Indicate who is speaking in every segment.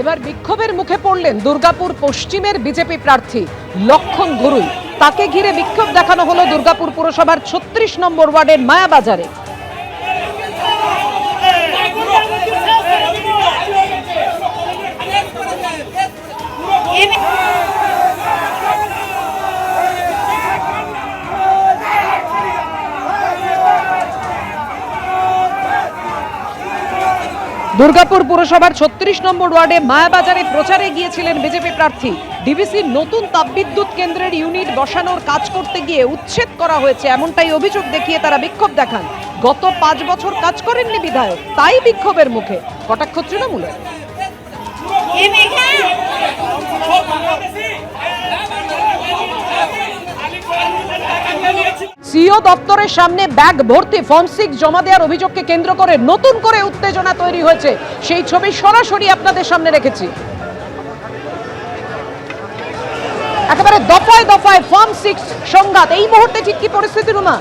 Speaker 1: এবার বিক্ষোভের মুখে পড়লেন দুর্গাপুর পশ্চিমের বিজেপি প্রার্থী লক্ষণ ঘুরুই। তাকে ঘিরে বিক্ষোভ দেখানো হলো দুর্গাপুর পুরসভার ৩৬ নম্বর ওয়ার্ডের মায়াবাজারে। দুর্গাপুর পুরসভার ৩৬ নম্বর ওয়ার্ডে মায়াবাজারে প্রচারে গিয়েছিলেন বিজেপি প্রার্থী। ডিভিসির নতুন তাপবিদ্যুৎ কেন্দ্রের ইউনিট বসানোর কাজ করতে গিয়ে উচ্ছেদ করা হয়েছে, এমনটাই অভিযোগ দেখিয়ে তারা বিক্ষোভ দেখান। গত ৫ বছর কাজ করেননি বিধায়ক, তাই বিক্ষোভের মুখে। কটাক্ষ তৃণমূলের। সিও দপ্তরের সামনে ব্যাগ ভর্তি ফর্ম 6 জমা দেওয়ার অভিযোগকে কেন্দ্র করে নতুন করে উত্তেজনা তৈরি হয়েছে। সেই ছবি সরাসরি আপনাদের সামনে রেখেছি। একেবারে দফায় দফায় ফর্ম 6 সংঘাত। এই মুহূর্তে ঠিক কি পরিস্থিতি রুমা?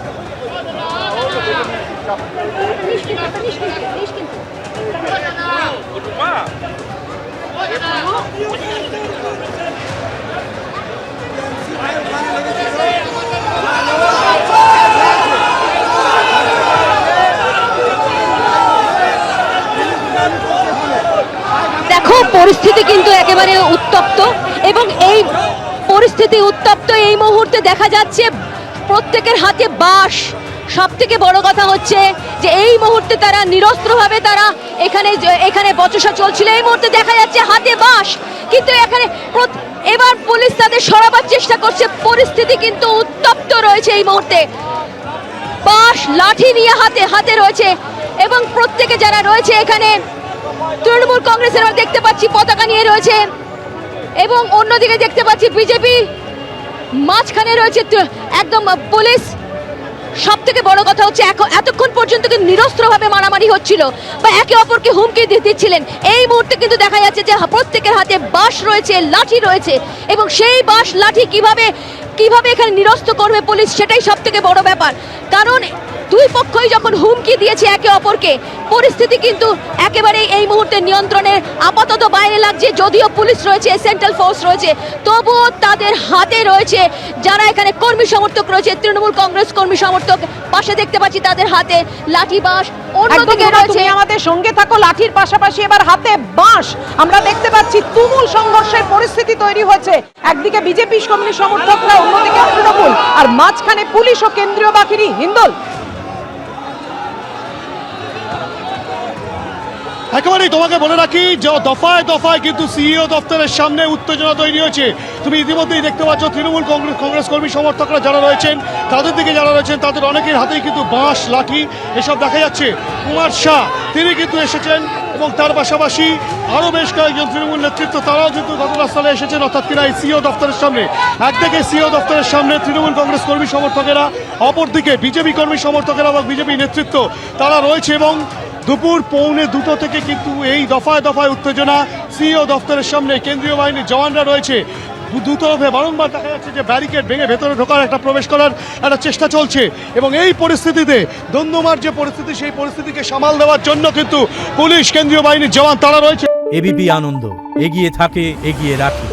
Speaker 2: দেখো, পরিস্থিতি কিন্তু একেবারে উত্তপ্ত, এবং এই পরিস্থিতি উত্তপ্ত এই মুহূর্তে দেখা যাচ্ছে প্রত্যেকের হাতে বাঁশ। সব থেকে বড় কথা হচ্ছে যে এই মুহূর্তে তারা নিরস্ত্রভাবে তারা এখানে বচসা চলছিল, এই মুহূর্তে দেখা যাচ্ছে হাতে বাঁশ। কিন্তু এখানে এবার পুলিশ তাদের সরাবার চেষ্টা করছে। পরিস্থিতি কিন্তু উত্তপ্ত রয়েছে এই মুহূর্তে। বাঁশ লাঠি নিয়ে হাতে রয়েছে, এবং প্রত্যেকে যারা রয়েছে এখানে তৃণমূল কংগ্রেসের দেখতে পাচ্ছি পতাকা নিয়ে রয়েছে, এবং অন্যদিকে দেখতে পাচ্ছি বিজেপি মাঝখানে রয়েছে একদম পুলিশ। সব থেকে বড় কথা হচ্ছে এতক্ষণ পর্যন্ত কিন্তু নিরস্ত্রভাবে মারামারি হচ্ছিল বা একে অপরকে হুমকি দিচ্ছিলেন। এই মুহূর্তে কিন্তু দেখা যাচ্ছে যে প্রত্যেকের হাতে বাঁশ রয়েছে, লাঠি রয়েছে, এবং সেই বাঁশ লাঠি কিভাবে এখানে নিরস্ত করবে পুলিশ, সেটাই সব থেকে বড় ব্যাপার। কারণ দুই পক্ষই যখন হুমকি দিয়েছে একে অপরকে, পরিস্থিতি কিন্তু একেবারেই এই মুহূর্তে নিয়ন্ত্রণের আপাতত বাইরে লাগছে। যদিও পুলিশ রয়েছে, সেন্ট্রাল ফোর্স রয়েছে, তবুও তাদের হাতে রয়েছে যারা এখানে কর্মী সমর্থক রয়েছে, তৃণমূল কংগ্রেস কর্মী সমর্থক। পাশে দেখতে পাচ্ছি তাদের হাতে লাঠি বাঁশ, অন্যদিকে রয়েছে।
Speaker 1: আমাদের সঙ্গে থাকো, লাঠির পাশাপাশি এবার হাতে বাঁশ। আমরা দেখতে পাচ্ছি তুমুল সংঘর্ষের পরিস্থিতি তৈরি হয়েছে। একদিকে বিজেপি কর্মী সমর্থকরা, অন্যদিকে তৃণমূল, আর মাঝখানে পুলিশ ও কেন্দ্রীয় বাহিনী হিন্দল।
Speaker 3: একেবারেই তোমাকে বলে রাখি যে দফায় দফায় কিন্তু সিইও দপ্তরের সামনে উত্তেজনা তৈরি হয়েছে। তুমি ইতিমধ্যেই দেখতে পাচ্ছ তৃণমূল কংগ্রেস কর্মী সমর্থকরা যারা রয়েছেন, তাদের দিকে যারা রয়েছেন তাদের অনেকের হাতেই কিন্তু বাঁশ লাঠি এসব দেখা যাচ্ছে। কুমার শাহ তিনি কিন্তু এসেছেন, এবং তার পাশাপাশি আরও বেশ কয়েকজন তৃণমূল নেতৃত্ব তারাও কিন্তু ঘটনাস্থলে এসেছেন, অর্থাৎ কিনা এই সিইও দপ্তরের সামনে। একদিকে সিইও দপ্তরের সামনে তৃণমূল কংগ্রেস কর্মী সমর্থকেরা, অপরদিকে বিজেপি কর্মী সমর্থকেরা বা বিজেপি নেতৃত্ব তারা রয়েছে, এবং দুপুর 1:45 থেকে কিন্তু এই দফায় দফায় উত্তেজনা। সিইও দপ্তরের সামনে কেন্দ্রীয় বাহিনীর জওয়ানরা রয়েছে। দুতরফে বারংবার দেখা যাচ্ছে যে ব্যারিকেড ভেঙে ভেতরে ঢোকার প্রবেশ করার একটা চেষ্টা চলছে, এবং এই পরিস্থিতিতে দন্দুমার যে পরিস্থিতি, সেই পরিস্থিতিকে সামাল দেওয়ার জন্য কিন্তু পুলিশ, কেন্দ্রীয় বাহিনীর জওয়ান তারা রয়েছে।
Speaker 4: এবিপি আনন্দ, এগিয়ে থাকে, এগিয়ে রাখে।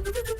Speaker 5: Thank you.